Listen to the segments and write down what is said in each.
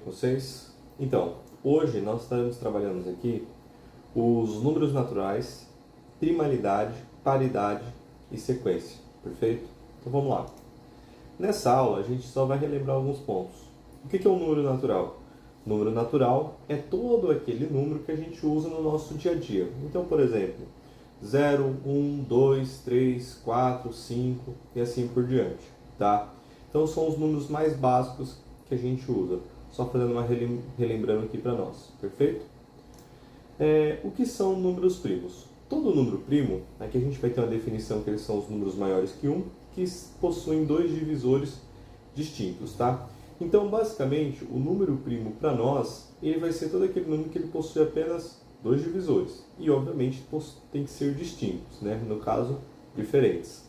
com vocês? Então, hoje nós estamos trabalhando aqui os números naturais, primalidade, paridade e sequência, perfeito? Então vamos lá. Nessa aula a gente só vai relembrar alguns pontos. O que é um número natural? Número natural é todo aquele número que a gente usa no nosso dia a dia. Então, por exemplo, 0, 1, 2, 3, 4, 5 e assim por diante, tá? Então são os números mais básicos que a gente usa. Só fazendo uma relembrando aqui para nós, perfeito? O que são números primos? Todo número primo, aqui a gente vai ter uma definição que eles são os números maiores que 1, que possuem dois divisores distintos, tá? Então, basicamente, o número primo para nós, ele vai ser todo aquele número que ele possui apenas dois divisores. E, obviamente, tem que ser distintos, né? No caso, diferentes.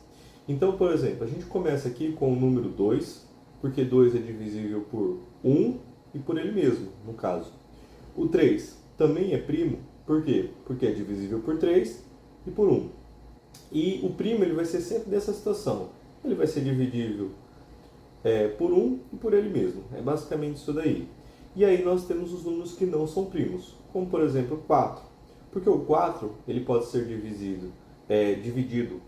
Então, por exemplo, a gente começa aqui com o número 2, porque 2 é divisível por 1 e por ele mesmo, no caso. O 3 também é primo, por quê? Porque é divisível por 3 e por 1. E o primo ele vai ser sempre dessa situação. Ele vai ser dividível por 1 e por ele mesmo. É basicamente isso daí. E aí nós temos os números que não são primos, como por exemplo o 4. Porque o 4 ele pode ser dividido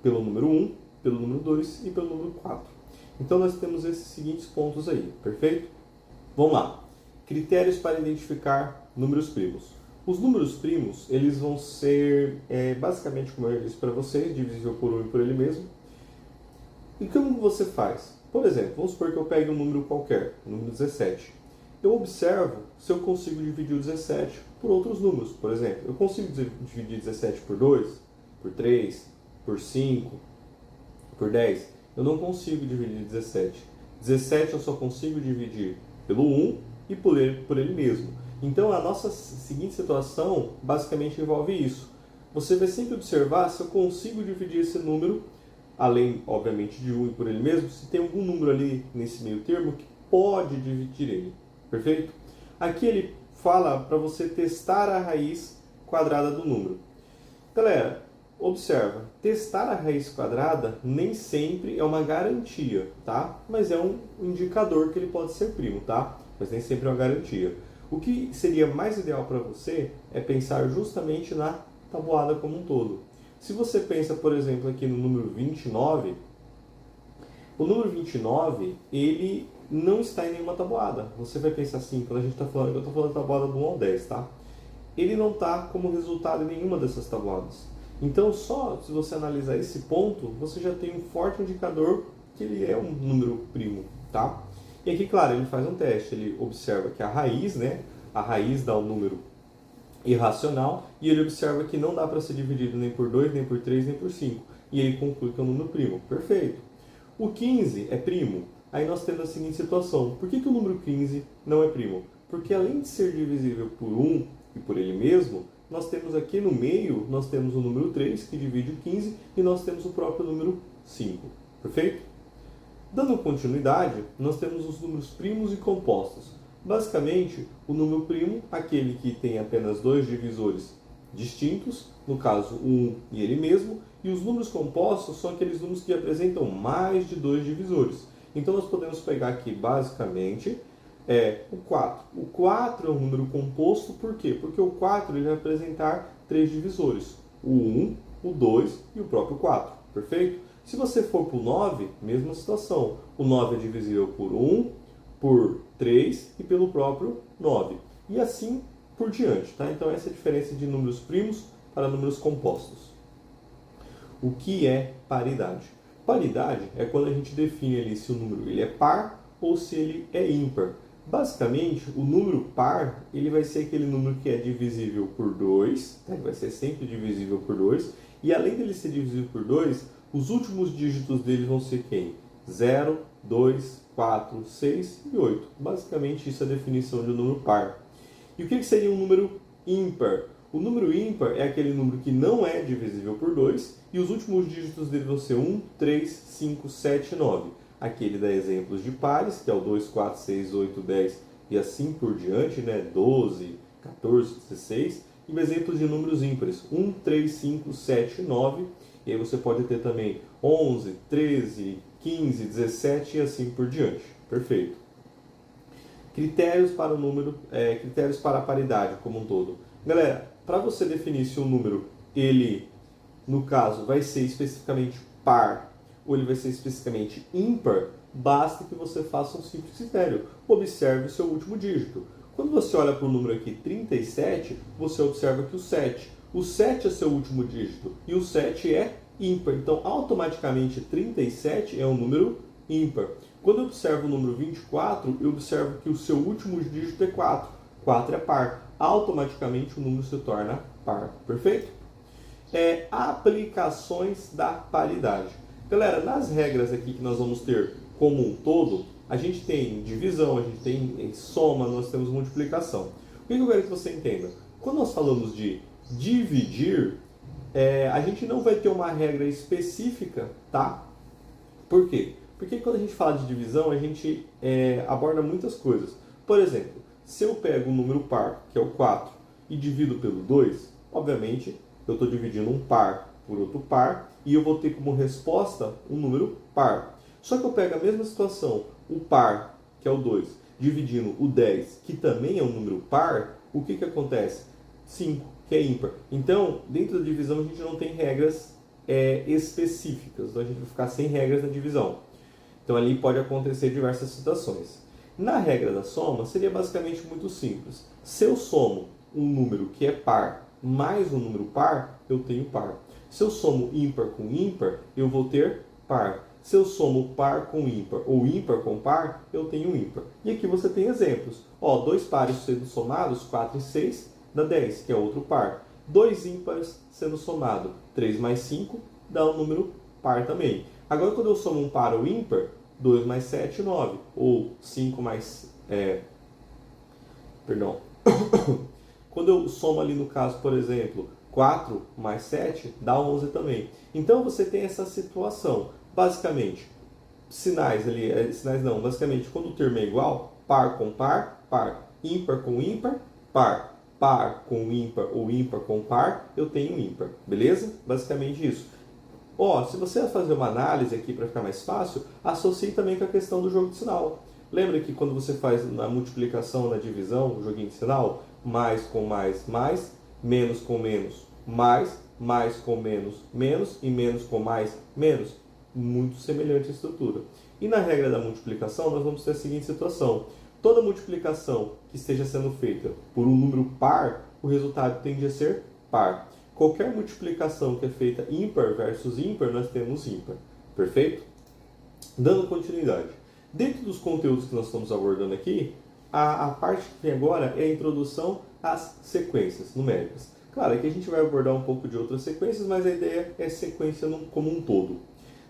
pelo número 1, pelo número 2 e pelo número 4. Então nós temos esses seguintes pontos aí, perfeito? Vamos lá. Critérios para identificar números primos. Os números primos, eles vão ser basicamente, como eu disse para vocês, divisível por 1 e por ele mesmo. E como você faz? Por exemplo, vamos supor que eu pegue um número qualquer, o número 17. Eu observo se eu consigo dividir o 17 por outros números. Por exemplo, eu consigo dividir 17 por 2, por 3, por 5, por 10. Eu não consigo dividir 17. 17 eu só consigo dividir pelo 1 e por ele mesmo. Então a nossa seguinte situação basicamente envolve isso. Você vai sempre observar se eu consigo dividir esse número, além obviamente de 1 e por ele mesmo, se tem algum número ali nesse meio termo que pode dividir ele. Perfeito? Aqui ele fala para você testar a raiz quadrada do número. Galera, observa, testar a raiz quadrada nem sempre é uma garantia, tá? Mas é um indicador que ele pode ser primo, tá? Mas nem sempre é uma garantia. O que seria mais ideal para você é pensar justamente na tabuada como um todo. Se você pensa, por exemplo, aqui no número 29, o número 29, ele não está em nenhuma tabuada. Você vai pensar assim, quando a gente está falando, eu estou falando da tabuada do 1 ao 10, tá? Ele não está como resultado em nenhuma dessas tabuadas. Então, só se você analisar esse ponto, você já tem um forte indicador que ele é um número primo, tá? E aqui, claro, ele faz um teste, ele observa que a raiz, né? A raiz dá um número irracional e ele observa que não dá para ser dividido nem por 2, nem por 3, nem por 5. E ele conclui que é um número primo. Perfeito. O 15 é primo. Aí nós temos a seguinte situação. Por que o número 15 não é primo? Porque além de ser divisível por 1 e por ele mesmo, nós temos aqui no meio, nós temos o número 3, que divide o 15, e nós temos o próprio número 5. Perfeito? Dando continuidade, nós temos os números primos e compostos. Basicamente, o número primo, aquele que tem apenas dois divisores distintos, no caso 1 e ele mesmo, e os números compostos são aqueles números que apresentam mais de dois divisores. Então nós podemos pegar aqui basicamente o 4. O 4 é um número composto, por quê? Porque o 4 ele vai apresentar três divisores, o 1, o 2 e o próprio 4, perfeito? Se você for para o 9, mesma situação, o 9 é divisível por 1, por 3 e pelo próprio 9. E assim por diante, tá? Então essa é a diferença de números primos para números compostos. O que é paridade? Paridade é quando a gente define ali se o número ele é par ou se ele é ímpar. Basicamente, o número par ele vai ser aquele número que é divisível por 2, tá? Ele vai ser sempre divisível por 2, e além dele ser divisível por 2, os últimos dígitos dele vão ser quem? 0, 2, 4, 6 e 8. Basicamente, isso é a definição de um número par. E o que seria um número ímpar? O número ímpar é aquele número que não é divisível por 2 e os últimos dígitos dele vão ser 1, 3, 5, 7 e 9. Aqui ele dá exemplos de pares, que é o 2, 4, 6, 8, 10 e assim por diante, né? 12, 14, 16. E exemplos de números ímpares, 1, 3, 5, 7 e 9. E aí você pode ter também 11, 13, 15, 17 e assim por diante. Perfeito. Critérios para o número, critérios para a paridade como um todo. Galera, para você definir se um número, ele, no caso, vai ser especificamente par ou ele vai ser especificamente ímpar, basta que você faça um simples critério. Observe o seu último dígito. Quando você olha para o número aqui 37, você observa que o 7. O 7 é seu último dígito e o 7 é ímpar. Então, automaticamente, 37 é um número ímpar. Quando eu observo o número 24, eu observo que o seu último dígito é 4. 4 é par. Automaticamente, o número se torna par. Perfeito? Aplicações da paridade. Galera, nas regras aqui que nós vamos ter como um todo, a gente tem divisão, a gente tem soma, nós temos multiplicação. O que eu quero que você entenda? Quando nós falamos de dividir, a gente não vai ter uma regra específica, tá? Por quê? Porque quando a gente fala de divisão, a gente aborda muitas coisas. Por exemplo, se eu pego um número par, que é o 4, e divido pelo 2, obviamente eu estou dividindo um par por outro par, e eu vou ter como resposta um número par. Só que eu pego a mesma situação, o par, que é o 2, dividindo o 10, que também é um número par, o que acontece? 5, que é ímpar. Então, dentro da divisão a gente não tem regras específicas, então a gente vai ficar sem regras na divisão. Então ali pode acontecer diversas situações. Na regra da soma, seria basicamente muito simples. Se eu somo um número que é par mais um número par, eu tenho par. Se eu somo ímpar com ímpar, eu vou ter par. Se eu somo par com ímpar ou ímpar com par, eu tenho ímpar. E aqui você tem exemplos. Dois pares sendo somados, 4 e 6, dá 10, que é outro par. Dois ímpares sendo somado, 3 mais 5, dá um número par também. Agora, quando eu somo um par ou ímpar, 2 mais 7, 9. Ou 5 mais... Perdão. Quando eu somo ali no caso, por exemplo, 4 mais 7, dá 11 também. Então, você tem essa situação. Basicamente, basicamente, quando o termo é igual, par com par, par. Ímpar com ímpar, par. Par com ímpar ou ímpar com par, eu tenho ímpar. Beleza? Basicamente isso. Se você vai fazer uma análise aqui para ficar mais fácil, associe também com a questão do jogo de sinal. Lembra que quando você faz na multiplicação, na divisão, o joguinho de sinal, mais com mais, menos com menos, mais com menos, e menos com mais, menos? Muito semelhante a estrutura. E na regra da multiplicação, nós vamos ter a seguinte situação. Toda multiplicação que esteja sendo feita por um número par, o resultado tende a ser par. Qualquer multiplicação que é feita ímpar versus ímpar, nós temos ímpar. Perfeito? Dando continuidade. Dentro dos conteúdos que nós estamos abordando aqui, a parte que vem agora é a introdução às sequências numéricas. Claro, aqui a gente vai abordar um pouco de outras sequências, mas a ideia é sequência como um todo.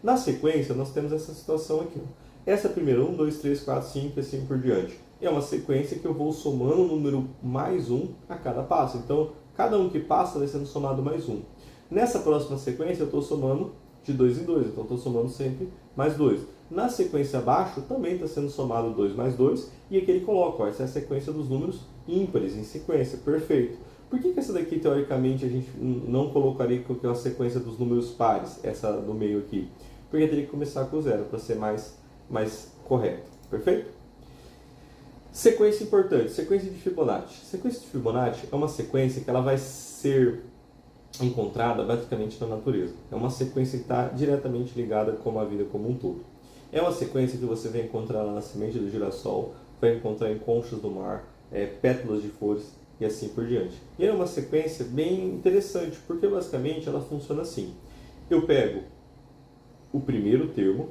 Na sequência, nós temos essa situação aqui. Essa primeira, 1, 2, 3, 4, 5 e assim por diante. É uma sequência que eu vou somando o número mais 1 a cada passo. Então, cada um que passa vai sendo somado mais 1. Nessa próxima sequência, eu estou somando de 2 em 2. Então, estou somando sempre mais 2. Na sequência abaixo, também está sendo somado 2 mais 2. E aqui ele coloca, essa é a sequência dos números ímpares em sequência. Perfeito. Por que essa daqui, teoricamente, a gente não colocaria que é a sequência dos números pares? Essa do meio aqui. Porque teria que começar com 0 para ser mais correto. Perfeito? Sequência importante, sequência de Fibonacci. Sequência de Fibonacci é uma sequência que ela vai ser encontrada basicamente na natureza. É uma sequência que está diretamente ligada com a vida como um todo. É uma sequência que você vai encontrar na semente do girassol, vai encontrar em conchas do mar, pétalas de flores e assim por diante. E é uma sequência bem interessante, porque basicamente ela funciona assim. Eu pego o primeiro termo,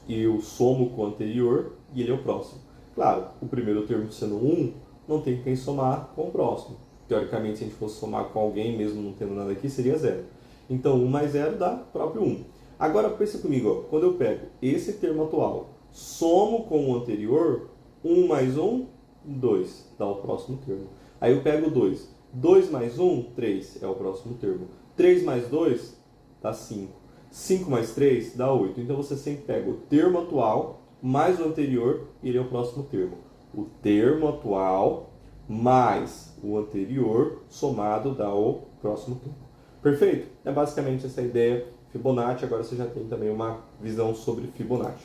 eu somo com o anterior e ele é o próximo. Claro, o primeiro termo sendo 1, não tem quem somar com o próximo. Teoricamente, se a gente fosse somar com alguém, mesmo não tendo nada aqui, seria 0. Então, 1 mais 0 dá próprio 1. Agora, pensa comigo, quando eu pego esse termo atual, somo com o anterior, 1 mais 1, 2, dá o próximo termo. Aí eu pego 2. 2 mais 1, 3, é o próximo termo. 3 mais 2, dá 5. 5 mais 3 dá 8. Então você sempre pega o termo atual mais o anterior e ele é o próximo termo. O termo atual mais o anterior somado dá o próximo termo. Perfeito? É basicamente essa ideia Fibonacci. Agora você já tem também uma visão sobre Fibonacci.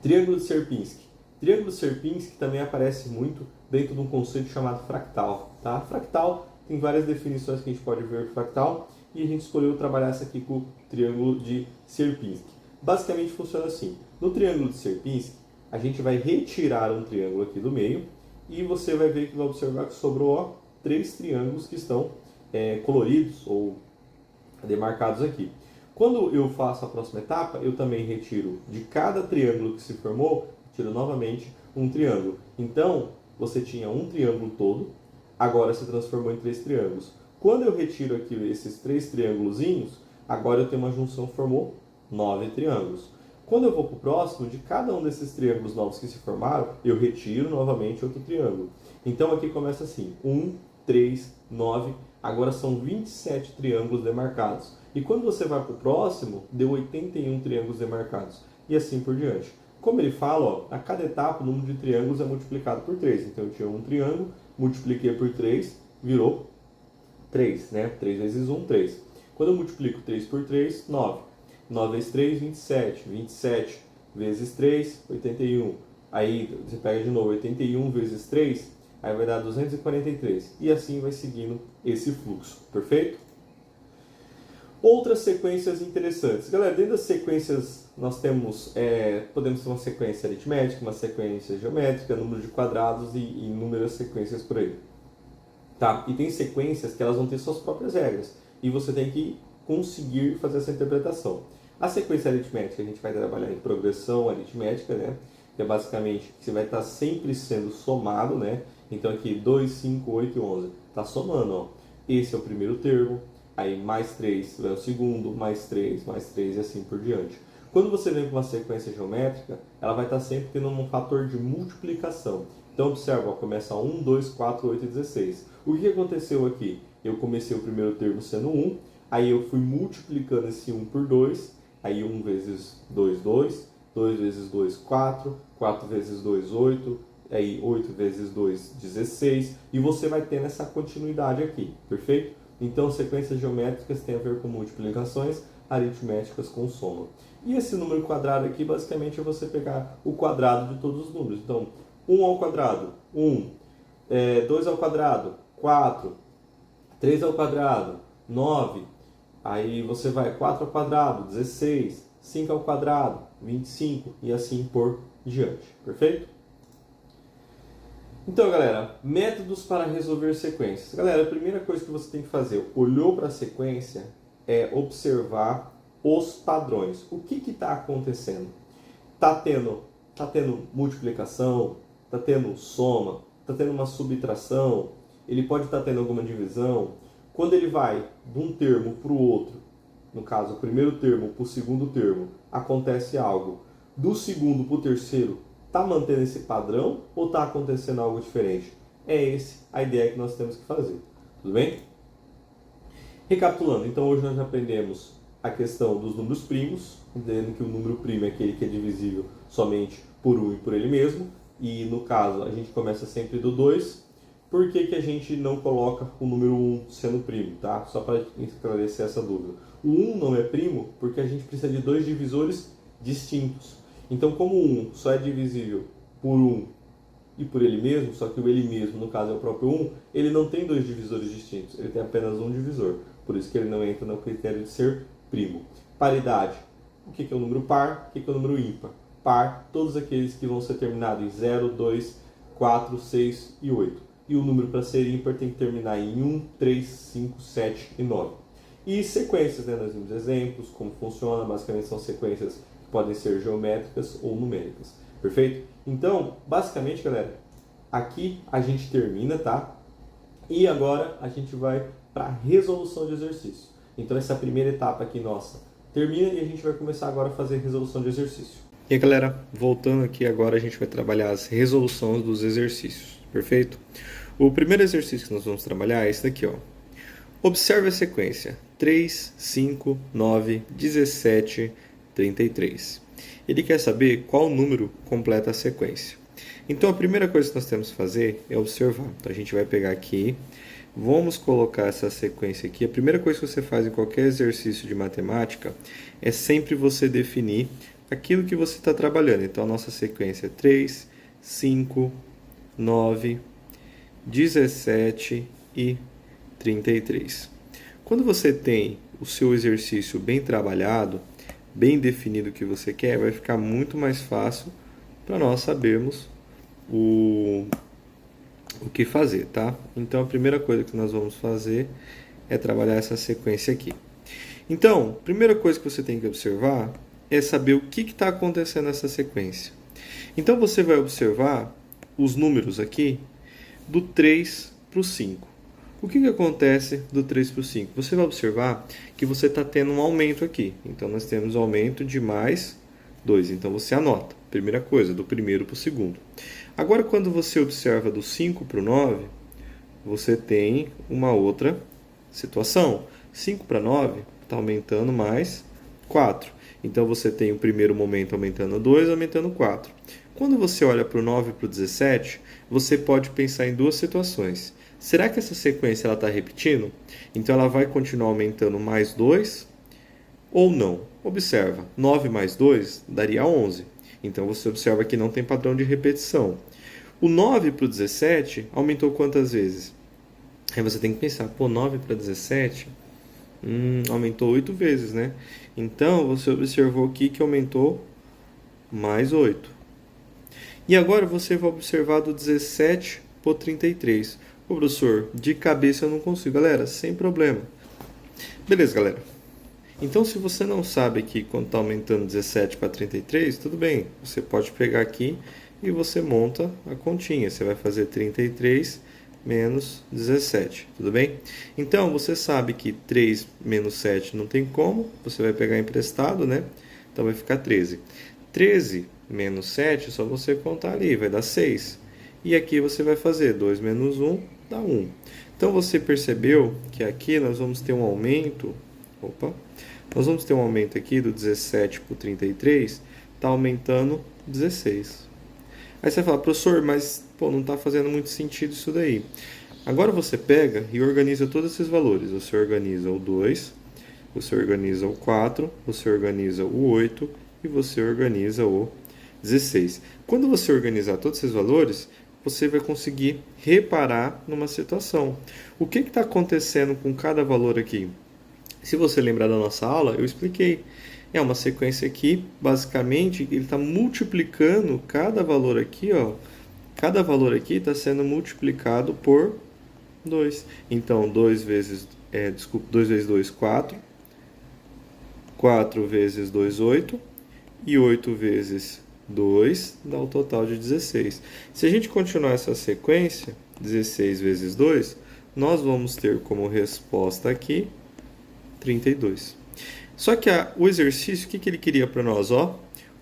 Triângulo de Sierpinski. Triângulo Sierpinski também aparece muito dentro de um conceito chamado fractal. Tá? Fractal tem várias definições que a gente pode ver fractal e a gente escolheu trabalhar essa aqui com o triângulo de Sierpinski. Basicamente funciona assim. No triângulo de Sierpinski, a gente vai retirar um triângulo aqui do meio e você vai ver que vai observar que sobrou ó, 3 triângulos que estão coloridos ou demarcados aqui. Quando eu faço a próxima etapa, eu também retiro de cada triângulo que se formou, tiro novamente um triângulo. Então, você tinha um triângulo todo, agora se transformou em 3 triângulos. Quando eu retiro aqui esses 3 triângulozinhos, agora eu tenho uma junção que formou 9 triângulos. Quando eu vou para o próximo, de cada um desses triângulos novos que se formaram, eu retiro novamente outro triângulo. Então aqui começa assim, 1, 3, 9, agora são 27 triângulos demarcados. E quando você vai para o próximo, deu 81 triângulos demarcados. E assim por diante. Como ele fala, ó, a cada etapa o número de triângulos é multiplicado por 3. Então eu tinha um triângulo, multipliquei por 3, virou 3, né? 3 vezes 1, 3. Quando eu multiplico 3 por 3, 9. 9 vezes 3, 27. 27 vezes 3, 81. Aí você pega de novo 81 vezes 3, aí vai dar 243. E assim vai seguindo esse fluxo, perfeito? Outras sequências interessantes. Galera, dentro das sequências nós temos, podemos ter uma sequência aritmética, uma sequência geométrica, número de quadrados e inúmeras sequências por aí. Tá? E tem sequências que elas vão ter suas próprias regras. E você tem que conseguir fazer essa interpretação. A sequência aritmética a gente vai trabalhar em progressão aritmética, né? Que é basicamente que você vai estar sempre sendo somado, né? Então aqui 2, 5, 8 e 11. Está somando, ó. Esse é o primeiro termo. Aí mais 3 é o segundo, mais 3 e assim por diante. Quando você vem com uma sequência geométrica, ela vai estar sempre tendo um fator de multiplicação. Então observa, ó, começa 1, 2, 4, 8 e 16. O que aconteceu aqui? Eu comecei o primeiro termo sendo 1, aí eu fui multiplicando esse 1 por 2, aí 1 vezes 2, 2, 2 vezes 2, 4, 4 vezes 2, 8, aí 8 vezes 2, 16, e você vai tendo essa continuidade aqui, perfeito? Então, sequências geométricas têm a ver com multiplicações, aritméticas com soma. E esse número quadrado aqui, basicamente, é você pegar o quadrado de todos os números. Então, 1 ao quadrado, 1. 2 ao quadrado, 4. 3 ao quadrado, 9. Aí você vai 4 ao quadrado, 16. 5 ao quadrado, 25. E assim por diante. Perfeito? Então, galera, métodos para resolver sequências. Galera, a primeira coisa que você tem que fazer, olhou para a sequência, é observar os padrões. O que está acontecendo? Está tendo multiplicação, está tendo soma, está tendo uma subtração, ele pode estar tendo alguma divisão. Quando ele vai de um termo para o outro, no caso, o primeiro termo para o segundo termo, acontece algo. Do segundo para o terceiro, está mantendo esse padrão ou está acontecendo algo diferente? É essa a ideia que nós temos que fazer. Tudo bem? Recapitulando, então hoje nós aprendemos a questão dos números primos, entendendo que o número primo é aquele que é divisível somente por 1 e por ele mesmo. E no caso, a gente começa sempre do 2. Por que que a gente não coloca o número 1 sendo primo, tá? Só para esclarecer essa dúvida. O 1 não é primo porque a gente precisa de 2 divisores distintos. Então, como o 1 só é divisível por 1 e por ele mesmo, só que o ele mesmo, no caso, é o próprio 1, ele não tem 2 divisores distintos, ele tem apenas um divisor. Por isso que ele não entra no critério de ser primo. Paridade. O que é o número par? O que é o número ímpar? Par, todos aqueles que vão ser terminados em 0, 2, 4, 6 e 8. E o número para ser ímpar tem que terminar em 1, 3, 5, 7 e 9. E sequências, né? Nós vimos exemplos, como funciona, basicamente são sequências que podem ser geométricas ou numéricas. Perfeito? Então, basicamente, galera, aqui a gente termina, tá? E agora a gente vai para a resolução de exercício. Então, essa primeira etapa aqui nossa termina e a gente vai começar agora a fazer resolução de exercício. E aí, galera, voltando aqui agora, a gente vai trabalhar as resoluções dos exercícios, perfeito? O primeiro exercício que nós vamos trabalhar é esse daqui, ó. Observe a sequência 3, 5, 9, 17, 33. Ele quer saber qual número completa a sequência. Então, a primeira coisa que nós temos que fazer é observar. Então, a gente vai pegar aqui, vamos colocar essa sequência aqui. A primeira coisa que você faz em qualquer exercício de matemática é sempre você definir aquilo que você está trabalhando. Então, a nossa sequência é 3, 5, 9, 17 e 33. Quando você tem o seu exercício bem trabalhado, bem definido o que você quer, vai ficar muito mais fácil para nós sabermos o que fazer, tá? Então a primeira coisa que nós vamos fazer é trabalhar essa sequência aqui. Então, a primeira coisa que você tem que observar é saber o que está acontecendo nessa sequência. Então você vai observar os números aqui do 3 para o 5. O que acontece do 3 para o 5? Você vai observar que você está tendo um aumento aqui. Então nós temos um aumento de mais 2. Então você anota. Primeira coisa, do primeiro para o segundo. Agora quando você observa do 5 para o 9, você tem uma outra situação. 5 para 9 está aumentando mais 4. Então você tem o primeiro momento aumentando 2, aumentando 4. Quando você olha para o 9 e para o 17, você pode pensar em duas situações. Será que essa sequência está repetindo? Então ela vai continuar aumentando mais 2 ou não? Observa, 9 mais 2 daria 11. Então você observa que não tem padrão de repetição. O 9 para o 17 aumentou quantas vezes? Aí você tem que pensar, 9 para 17 aumentou 8 vezes, né? Então você observou aqui que aumentou mais 8. E agora você vai observar do 17 para o 33. Ô professor, de cabeça eu não consigo. Galera, sem problema. Beleza, galera. Então se você não sabe aqui quando está aumentando 17 para 33, tudo bem. Você pode pegar aqui e você monta a continha. Você vai fazer 33 menos 17, tudo bem? Então você sabe que 3 menos 7 não tem como. Você vai pegar emprestado, né? Então vai ficar 13. 13 menos 7, só você contar ali, vai dar 6. E aqui você vai fazer 2 menos 1, dá 1. Então você percebeu que aqui nós vamos ter um aumento. Nós vamos ter um aumento aqui do 17 para o 33, está aumentando 16. Aí você fala, professor, mas não está fazendo muito sentido isso daí. Agora você pega e organiza todos esses valores. Você organiza o 2, você organiza o 4, você organiza o 8 e você organiza o 16. Quando você organizar todos esses valores, você vai conseguir reparar numa situação. O que está acontecendo com cada valor aqui? Se você lembrar da nossa aula, eu expliquei. É uma sequência aqui, basicamente, ele está multiplicando cada valor aqui, ó. Cada valor aqui está sendo multiplicado por 2. Então, 2 vezes 2, 4. 4 vezes 2, 8. E 8 vezes 2 dá um total de 16. Se a gente continuar essa sequência, 16 vezes 2, nós vamos ter como resposta aqui 32. Só que o exercício, o que ele queria para nós?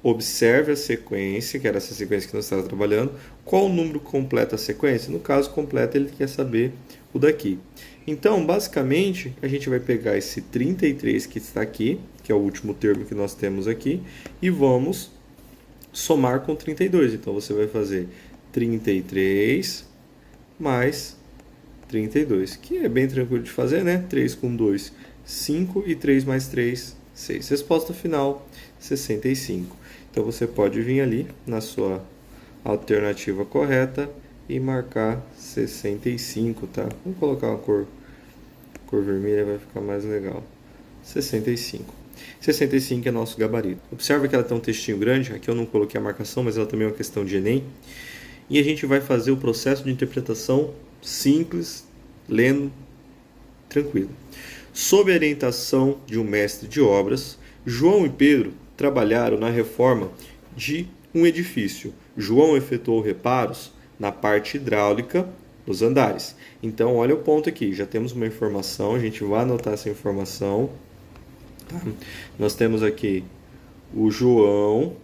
Observe a sequência, que era essa sequência que nós estávamos trabalhando. Qual o número completa a sequência? No caso, completa, ele quer saber o daqui. Então, basicamente, a gente vai pegar esse 33 que está aqui, que é o último termo que nós temos aqui, e vamos somar com 32. Então, você vai fazer 33 mais 32, que é bem tranquilo de fazer, né? 3 com 2, 5 e 3 mais 3, 6. Resposta final, 65. Então você pode vir ali na sua alternativa correta e marcar 65, tá? Vamos colocar uma cor vermelha, vai ficar mais legal. 65. 65 é nosso gabarito. Observa que ela tem um textinho grande, aqui eu não coloquei a marcação, mas ela também é uma questão de Enem. E a gente vai fazer o processo de interpretação simples, lendo, tranquilo. Sob a orientação de um mestre de obras, João e Pedro trabalharam na reforma de um edifício. João efetuou reparos na parte hidráulica dos andares. Então, olha o ponto aqui. Já temos uma informação, a gente vai anotar essa informação. Tá? Nós temos aqui o João.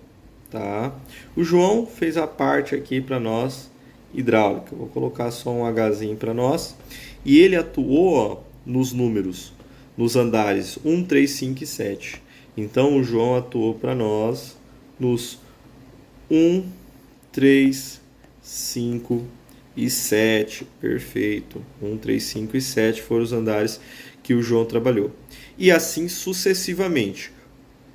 Tá? O João fez a parte aqui para nós hidráulica. Vou colocar só um Hzinho para nós. E ele atuou nos números, nos andares 1, 3, 5 e 7. Então, o João atuou para nós nos 1, 3, 5 e 7. Perfeito. 1, 3, 5 e 7 foram os andares que o João trabalhou. E assim sucessivamente.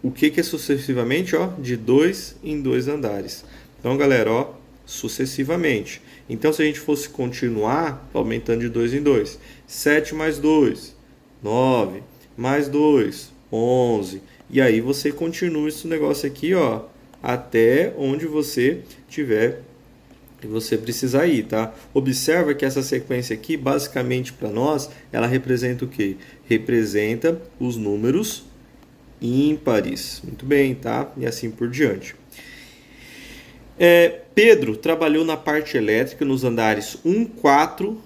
O que é sucessivamente? De 2 em 2 andares. Então, galera, sucessivamente. Então, se a gente fosse continuar aumentando de 2 em 2, 7 mais 2, 9, mais 2, 11. E aí você continua esse negócio aqui, ó, até onde você tiver e você precisar ir, tá? Observa que essa sequência aqui, basicamente para nós, ela representa o quê? Representa os números ímpares. Muito bem, tá? E assim por diante. Pedro trabalhou na parte elétrica nos andares 1, 4,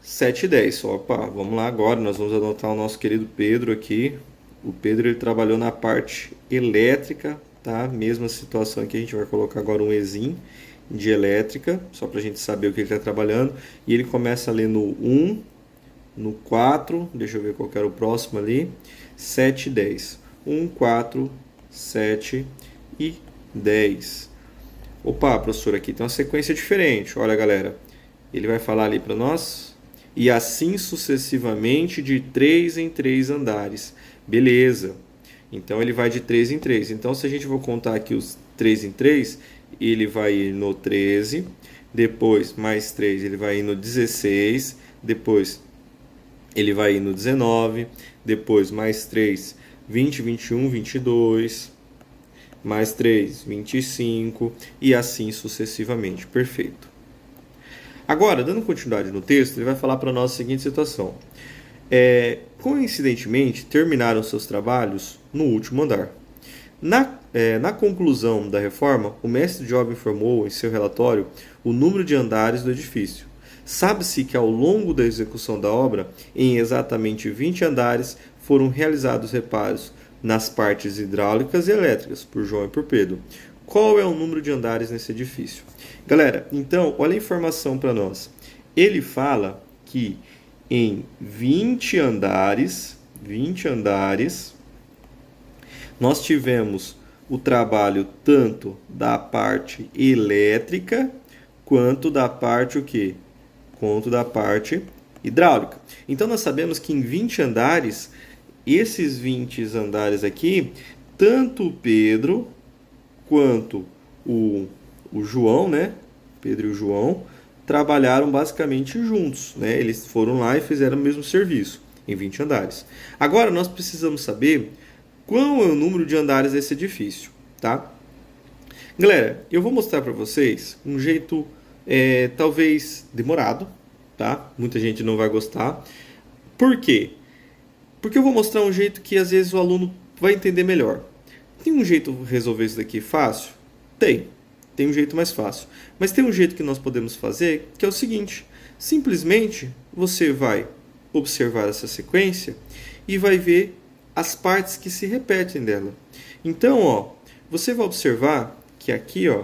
7 e 10. Opa, vamos lá agora, nós vamos anotar o nosso querido Pedro aqui. O Pedro ele trabalhou na parte elétrica, tá? Mesma situação aqui, a gente vai colocar agora um Ezinho de elétrica, só para a gente saber o que ele está trabalhando. E ele começa ali no 1, no 4, deixa eu ver qual que era o próximo ali, 7 e 10. 1, 4, 7 e 10. Opa, professor, aqui tem uma sequência diferente. Olha, galera, ele vai falar ali para nós. E assim sucessivamente de 3 em 3 andares. Beleza. Então ele vai de 3 em 3. Então se a gente for contar aqui os 3 em 3, ele vai ir no 13. Depois mais 3, ele vai ir no 16. Depois ele vai ir no 19. Depois mais 3, 20, 21, 22. Mais 3, 25. E assim sucessivamente. Perfeito. Agora, dando continuidade no texto, ele vai falar para nós a seguinte situação. Coincidentemente, terminaram seus trabalhos no último andar. Na conclusão da reforma, o mestre Job informou em seu relatório o número de andares do edifício. Sabe-se que ao longo da execução da obra, em exatamente 20 andares, foram realizados reparos nas partes hidráulicas e elétricas, por João e por Pedro. Qual é o número de andares nesse edifício? Galera, então, olha a informação para nós. Ele fala que em 20 andares, nós tivemos o trabalho tanto da parte elétrica quanto da parte o quê? Quanto da parte hidráulica. Então nós sabemos que em 20 andares, esses 20 andares aqui, tanto o Pedro quanto o João, né? Pedro e o João trabalharam basicamente juntos, né? Eles foram lá e fizeram o mesmo serviço em 20 andares. Agora nós precisamos saber qual é o número de andares desse edifício, tá? Galera, eu vou mostrar para vocês um jeito talvez demorado, tá? Muita gente não vai gostar. Por quê? Porque eu vou mostrar um jeito que às vezes o aluno vai entender melhor. Tem um jeito de resolver isso daqui fácil? Tem um jeito mais fácil. Mas tem um jeito que nós podemos fazer, que é o seguinte. Simplesmente, você vai observar essa sequência e vai ver as partes que se repetem dela. Então, ó, você vai observar que aqui, ó,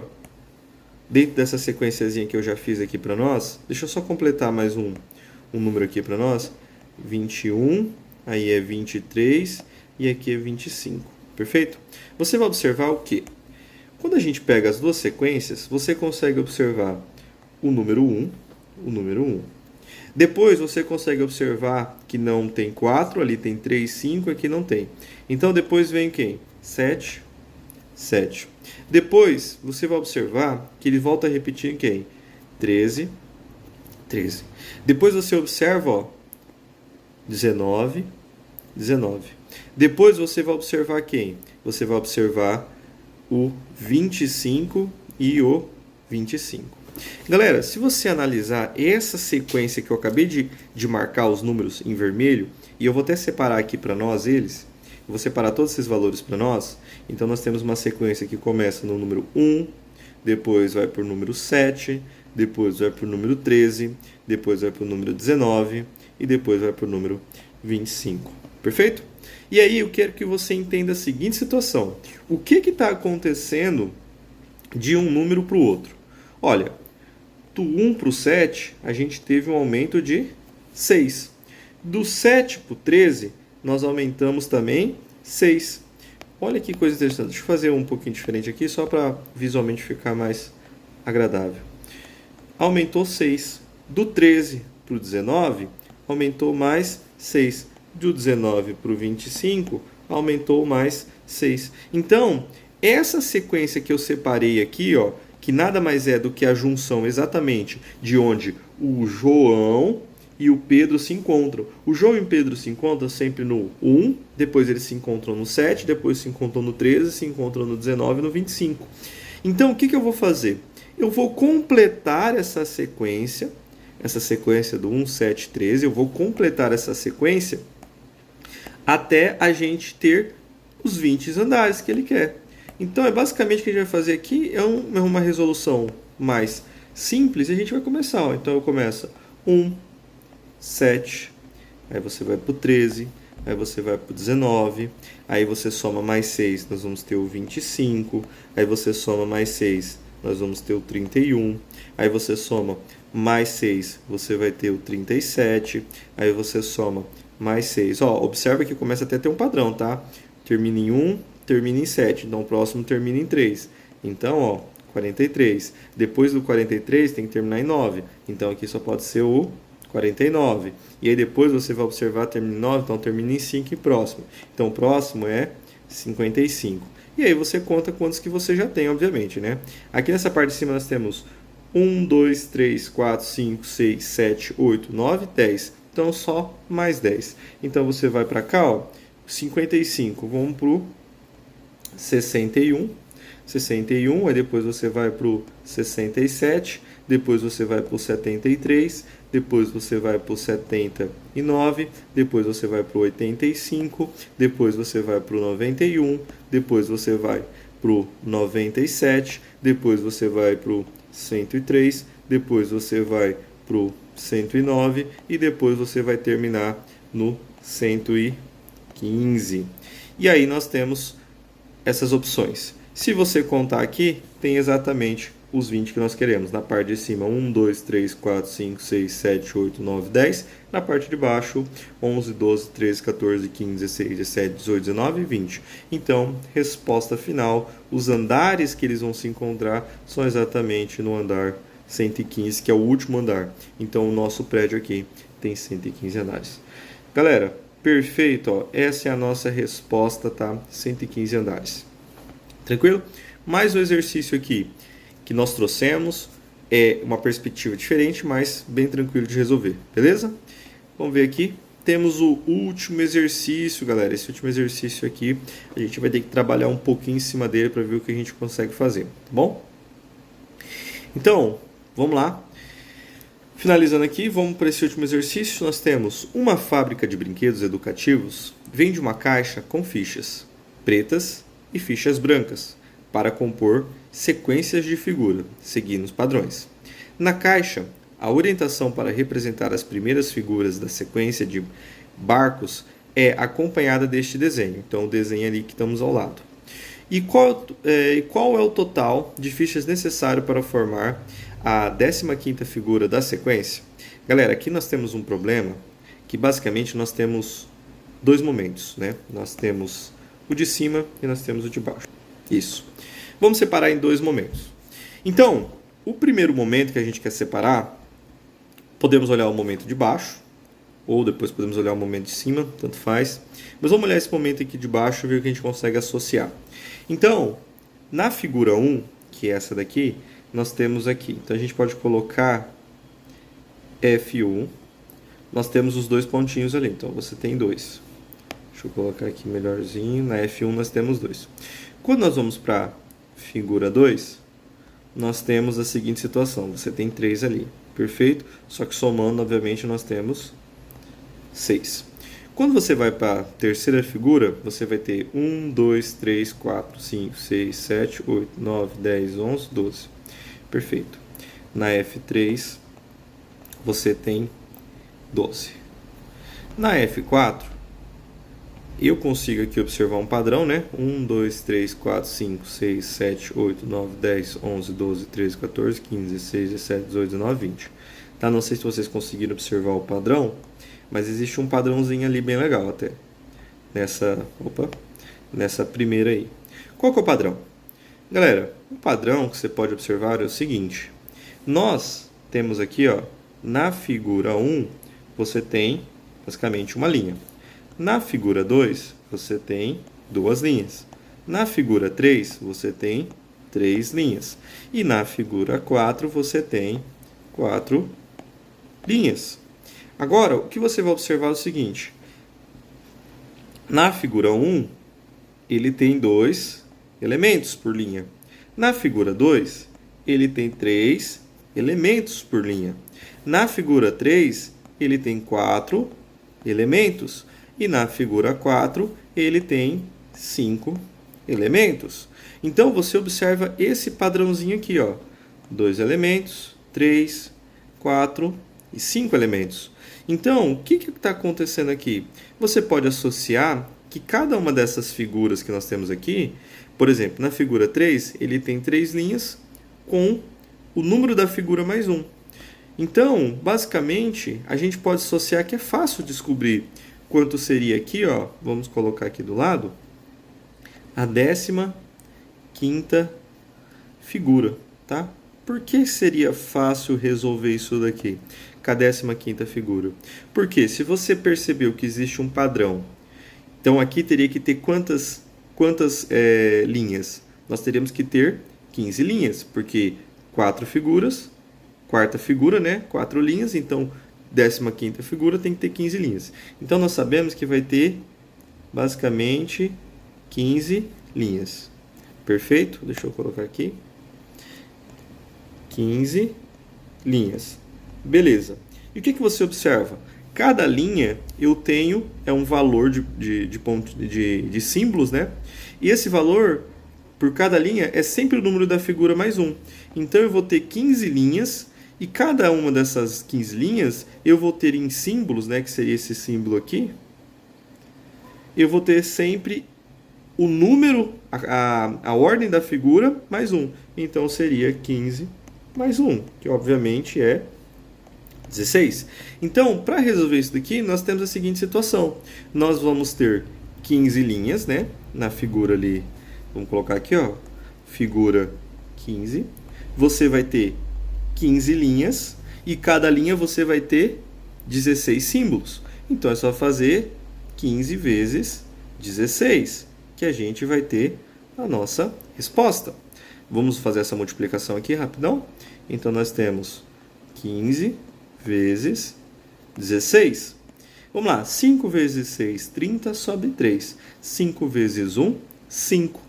dentro dessa sequenciazinha que eu já fiz aqui para nós, deixa eu só completar mais um número aqui para nós. 21, aí é 23 e aqui é 25. Perfeito? Você vai observar o quê? Quando a gente pega as duas sequências, você consegue observar o número 1, o número 1. Depois você consegue observar que não tem 4, ali tem 3, 5, aqui não tem. Então depois vem quem? 7, 7. Depois você vai observar que ele volta a repetir em quem? 13, 13. Depois você observa, ó, 19, 19. Depois você vai observar quem? Você vai observar o 25 e o 25. Galera, se você analisar essa sequência que eu acabei de marcar os números em vermelho, e eu vou até separar aqui para nós eles, eu vou separar todos esses valores para nós, então nós temos uma sequência que começa no número 1, depois vai para o número 7, depois vai para o número 13, depois vai para o número 19 e depois vai para o número 25. Perfeito? E aí eu quero que você entenda a seguinte situação. O que está acontecendo de um número para o outro? Olha, do 1 para o 7, a gente teve um aumento de 6. Do 7 para o 13, nós aumentamos também 6. Olha que coisa interessante. Deixa eu fazer um pouquinho diferente aqui, só para visualmente ficar mais agradável. Aumentou 6. Do 13 para o 19, aumentou mais 6. Do 19 para o 25, aumentou mais 6. Então, essa sequência que eu separei aqui, ó, que nada mais é do que a junção exatamente de onde o João e o Pedro se encontram. O João e o Pedro se encontram sempre no 1, depois eles se encontram no 7, depois se encontram no 13, se encontram no 19 e no 25. Então, o que eu vou fazer? Eu vou completar essa sequência do 1, 7, 13, eu vou completar essa sequência até a gente ter os 20 andares que ele quer. Então, é basicamente o que a gente vai fazer aqui, é uma resolução mais simples, e a gente vai começar. Ó. Então, eu começo 1, 7, aí você vai para o 13, aí você vai para o 19, aí você soma mais 6, nós vamos ter o 25, aí você soma mais 6, nós vamos ter o 31, aí você soma mais 6, você vai ter o 37, aí você soma mais 6. Ó, observa que começa até a ter um padrão, tá? Termina em 1, termina em 7, então o próximo termina em 3. Então, ó, 43. Depois do 43 tem que terminar em 9, então aqui só pode ser o 49. E aí depois você vai observar, termina em 9, então termina em 5 e próximo. Então o próximo é 55. E aí você conta quantos que você já tem, obviamente, né? Aqui nessa parte de cima nós temos 1, 2, 3, 4, 5, 6, 7, 8, 9, 10. Então só mais 10. Então você vai para cá, ó, 55. Vamos para o 61. 61, aí depois você vai para o 67, depois você vai para o 73, depois você vai para o 79, depois você vai para o 85, depois você vai para o 91, depois você vai para o 97, depois você vai para o 103, depois você vai para o 109 e depois você vai terminar no 115. E aí nós temos essas opções. Se você contar aqui, tem exatamente os 20 que nós queremos. Na parte de cima, 1, 2, 3, 4, 5, 6, 7, 8, 9, 10. Na parte de baixo, 11, 12, 13, 14, 15, 16, 17, 18, 19 e 20. Então, resposta final, os andares que eles vão se encontrar são exatamente no andar 115, que é o último andar. Então, o nosso prédio aqui tem 115 andares. Galera, perfeito, ó. Essa é a nossa resposta, tá? 115 andares. Tranquilo? Mais um exercício aqui que nós trouxemos, é uma perspectiva diferente, mas bem tranquilo de resolver, beleza? Vamos ver aqui, temos o último exercício, galera. Esse último exercício aqui, a gente vai ter que trabalhar um pouquinho em cima dele para ver o que a gente consegue fazer, tá bom? Então, vamos lá. Finalizando aqui, vamos para esse último exercício. Nós temos uma fábrica de brinquedos educativos, vende uma caixa com fichas pretas e fichas brancas para compor sequências de figura, seguindo os padrões. Na caixa, a orientação para representar as primeiras figuras da sequência de barcos é acompanhada deste desenho. Então, o desenho ali que estamos ao lado. E qual é o total de fichas necessário para formar a 15ª figura da sequência? Galera, aqui nós temos um problema que basicamente nós temos dois momentos, né? Nós temos o de cima e nós temos o de baixo. Isso. Vamos separar em dois momentos. Então, o primeiro momento que a gente quer separar, podemos olhar o momento de baixo, ou depois podemos olhar o momento de cima, tanto faz. Mas vamos olhar esse momento aqui de baixo e ver o que a gente consegue associar. Então, na figura 1, que é essa daqui, nós temos aqui. Então, a gente pode colocar F1. Nós temos os dois pontinhos ali, então você tem 2. Deixa eu colocar aqui melhorzinho. Na F1 nós temos 2. Quando nós vamos para a figura 2, nós temos a seguinte situação. Você tem 3 ali, perfeito? Só que somando, obviamente, nós temos 6. Quando você vai para a terceira figura, você vai ter 1, 2, 3, 4, 5, 6, 7, 8, 9, 10, 11, 12. Perfeito. Na F3, você tem 12. Na F4, eu consigo aqui observar um padrão, né? 1, 2, 3, 4, 5, 6, 7, 8, 9, 10, 11, 12, 13, 14, 15, 16, 17, 18, 19, 20. Tá? Não sei se vocês conseguiram observar o padrão, mas existe um padrãozinho ali bem legal até. Nessa primeira aí. Qual que é o padrão? Galera, o padrão que você pode observar é o seguinte. Nós temos aqui, ó, na figura 1, você tem basicamente uma linha. Na figura 2, você tem duas linhas. Na figura 3, você tem 3 linhas. E na figura 4 você tem 4 linhas. Agora, o que você vai observar é o seguinte. Na figura 1, ele tem 2 elementos por linha. Na figura 2, ele tem 3 elementos por linha. Na figura 3, ele tem 4 elementos. E na figura 4, ele tem 5 elementos. Então, você observa esse padrãozinho aqui, ó. 2 elementos, 3, 4 e 5 elementos. Então, o que está acontecendo aqui? Você pode associar que cada uma dessas figuras que nós temos aqui, por exemplo, na figura 3, ele tem 3 linhas com o número da figura mais 1. Então, basicamente, a gente pode associar que é fácil descobrir quanto seria aqui, ó. Vamos colocar aqui do lado a 15ª figura, tá? Por que seria fácil resolver isso daqui, com a 15ª figura? Porque se você percebeu que existe um padrão, então aqui teria que ter quantas linhas? Nós teríamos que ter 15 linhas, porque 4 figuras, quarta figura, né? 4 linhas, então 15ª figura tem que ter 15 linhas. Então nós sabemos que vai ter basicamente 15 linhas. Perfeito? Deixa eu colocar aqui. 15 linhas. Beleza. E o que você observa? Cada linha eu tenho um valor de símbolos, né? E esse valor, por cada linha, é sempre o número da figura mais 1. Então eu vou ter 15 linhas e cada uma dessas 15 linhas eu vou ter em símbolos, né? Que seria esse símbolo aqui. Eu vou ter sempre o número, a ordem da figura mais 1. Então seria 15 mais 1, que obviamente é 16. Então, para resolver isso daqui, nós temos a seguinte situação. Nós vamos ter 15 linhas, né? Na figura ali, vamos colocar aqui, ó, figura 15. Você vai ter 15 linhas e cada linha você vai ter 16 símbolos. Então, é só fazer 15 vezes 16, que a gente vai ter a nossa resposta. Vamos fazer essa multiplicação aqui rapidão. Então, nós temos 15 vezes 16. Vamos lá. 5 vezes 6, 30, sobe 3. 5 vezes 1, 5.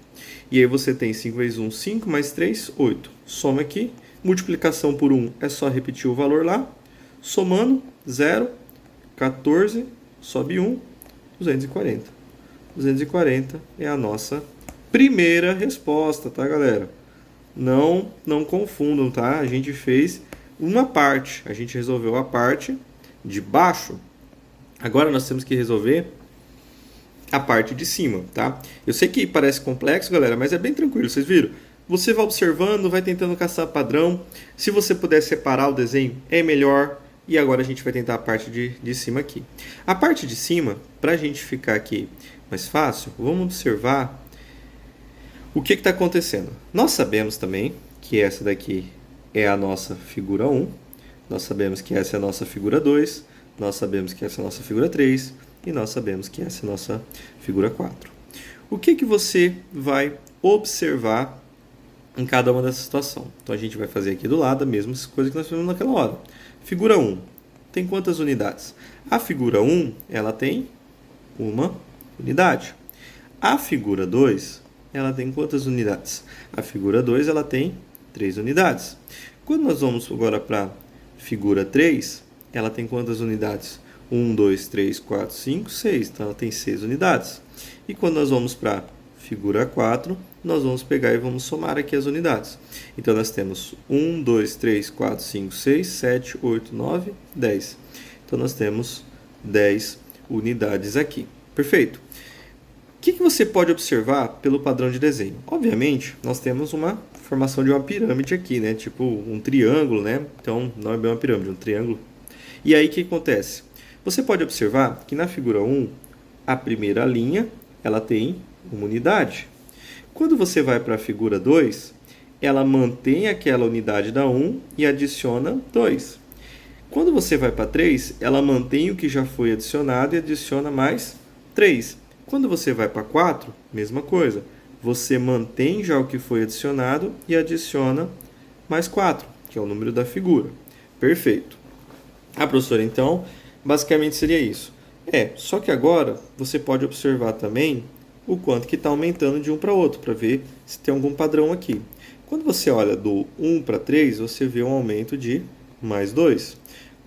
E aí você tem 5 vezes 1, 5, mais 3, 8. Soma aqui. Multiplicação por 1 é só repetir o valor lá. Somando, 0, 14, sobe 1, 240. 240 é a nossa primeira resposta, tá, galera? Não confundam, tá? A gente fez uma parte, a gente resolveu a parte de baixo. Agora nós temos que resolver a parte de cima, tá? Eu sei que parece complexo, galera, mas é bem tranquilo, vocês viram? Você vai observando, vai tentando caçar padrão. Se você puder separar o desenho, é melhor. E agora a gente vai tentar a parte de cima aqui. A parte de cima, para a gente ficar aqui mais fácil, vamos observar o que está acontecendo. Nós sabemos também que essa daqui é a nossa figura 1. Nós sabemos que essa é a nossa figura 2. Nós sabemos que essa é a nossa figura 3. E nós sabemos que essa é a nossa figura 4. O que você vai observar em cada uma dessas situações? Então a gente vai fazer aqui do lado a mesma coisa que nós fizemos naquela hora. Figura 1 tem quantas unidades? A figura 1 ela tem uma unidade. A figura 2 ela tem quantas unidades? A figura 2 ela tem 3 unidades. Quando nós vamos agora para a figura 3, ela tem quantas unidades? 1, 2, 3, 4, 5, 6. Então ela tem 6 unidades. E quando nós vamos para a figura 4, nós vamos pegar e vamos somar aqui as unidades. Então nós temos 1, 2, 3, 4, 5, 6, 7, 8, 9, 10. Então nós temos 10 unidades aqui. Perfeito. O que você pode observar pelo padrão de desenho? Obviamente, nós temos uma formação de uma pirâmide aqui, né? Tipo um triângulo, né? Então, não é bem uma pirâmide, é um triângulo. E aí, o que acontece? Você pode observar que na figura 1, a primeira linha, ela tem uma unidade. Quando você vai para a figura 2, ela mantém aquela unidade da 1 e adiciona 2. Quando você vai para 3, ela mantém o que já foi adicionado e adiciona mais 3. Quando você vai para 4, mesma coisa. você mantém já o que foi adicionado e adiciona mais 4, que é o número da figura. Perfeito. Professora, então, basicamente seria isso. Só que agora você pode observar também o quanto que está aumentando de um para outro, para ver se tem algum padrão aqui. Quando você olha do 1 para 3, você vê um aumento de mais 2.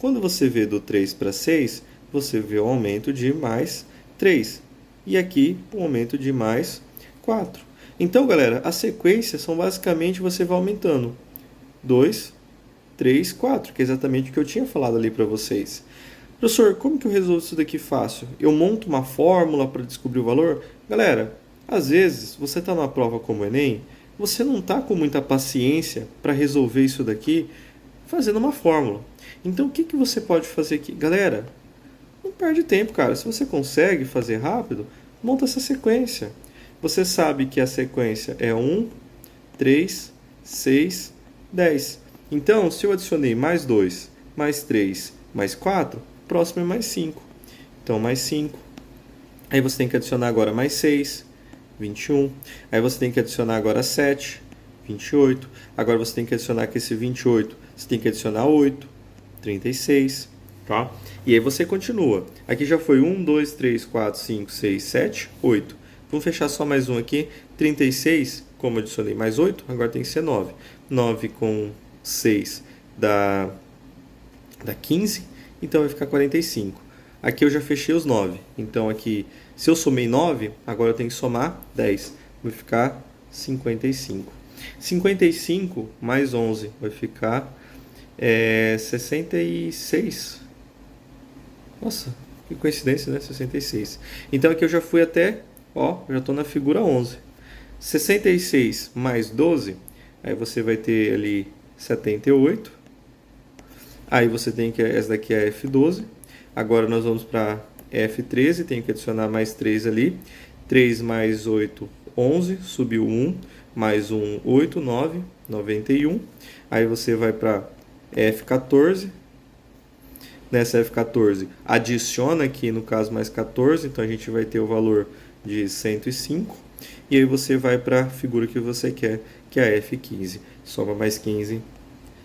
Quando você vê do 3 para 6, você vê um aumento de mais 3. E aqui, um aumento de mais 4. Então, galera, as sequências são basicamente você vai aumentando. 2, 3, 4, que é exatamente o que eu tinha falado ali para vocês. Professor, como que eu resolvo isso daqui fácil? Eu monto uma fórmula para descobrir o valor? Galera, às vezes você está numa prova como o Enem, você não está com muita paciência para resolver isso daqui fazendo uma fórmula. Então, o que, que você pode fazer aqui? Galera, não perde tempo, cara. Se você consegue fazer rápido, monta essa sequência. Você sabe que a sequência é 1, 3, 6, 10. Então, se eu adicionei mais 2, mais 3, mais 4, próximo é mais 5. Então, mais 5. Aí você tem que adicionar agora mais 6, 21. Aí você tem que adicionar agora 7, 28. Agora você tem que adicionar que esse 28, você tem que adicionar 8, 36. Tá? E aí você continua. Aqui já foi 1, 2, 3, 4, 5, 6, 7, 8. Vamos fechar só mais um aqui. 36, como eu adicionei mais 8, agora tem que ser 9. 9 com 6 dá 15, então vai ficar 45. Aqui eu já fechei os 9. Então aqui, se eu somei 9, agora eu tenho que somar 10. Vai ficar 55. 55 mais 11 vai ficar 66. Nossa, que coincidência, né? 66. Então aqui eu já fui até, já estou na figura 11. 66 mais 12, aí você vai ter ali 78. Aí você tem que, essa daqui é F12. Agora nós vamos para F13, tem que adicionar mais 3 ali. 3 mais 8, 11, subiu 1, mais 1, 8, 9, 91. Aí você vai para F14. Nessa F14, adiciona aqui, no caso, mais 14, então a gente vai ter o valor de 105. E aí você vai para a figura que você quer, que é a F15. Soma mais 15,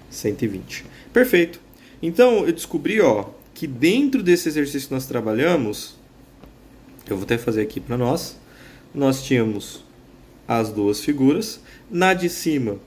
120. Perfeito. Então, eu descobri que dentro desse exercício que nós trabalhamos, eu vou até fazer aqui para nós tínhamos as duas figuras. Na de cima,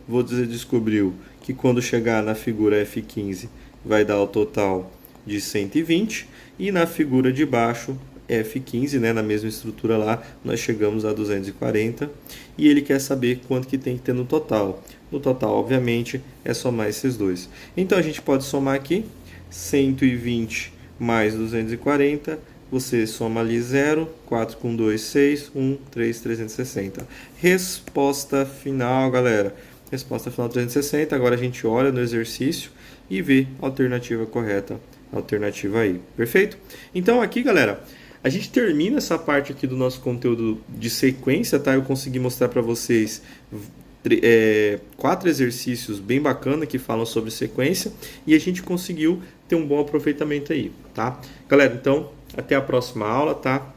descobriu que quando chegar na figura F15, vai dar o total de 120, e na figura de baixo, F15, na mesma estrutura lá, nós chegamos a 240, e ele quer saber quanto que tem que ter no total. No total, obviamente, é somar esses dois. Então, a gente pode somar aqui, 120 mais 240, você soma ali 0, 4 com 2, 6, 1, 3, 360. Resposta final, galera. Resposta final 360, agora a gente olha no exercício e vê a alternativa correta. Alternativa aí, perfeito? Então aqui, galera, a gente termina essa parte aqui do nosso conteúdo de sequência, tá? Eu consegui mostrar para vocês 4 exercícios bem bacana que falam sobre sequência e a gente conseguiu ter um bom aproveitamento aí, tá? Galera, então, até a próxima aula, tá?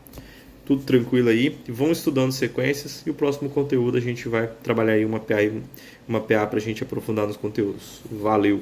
Tudo tranquilo aí, vão estudando sequências e o próximo conteúdo a gente vai trabalhar aí uma PA para a gente aprofundar nos conteúdos. Valeu!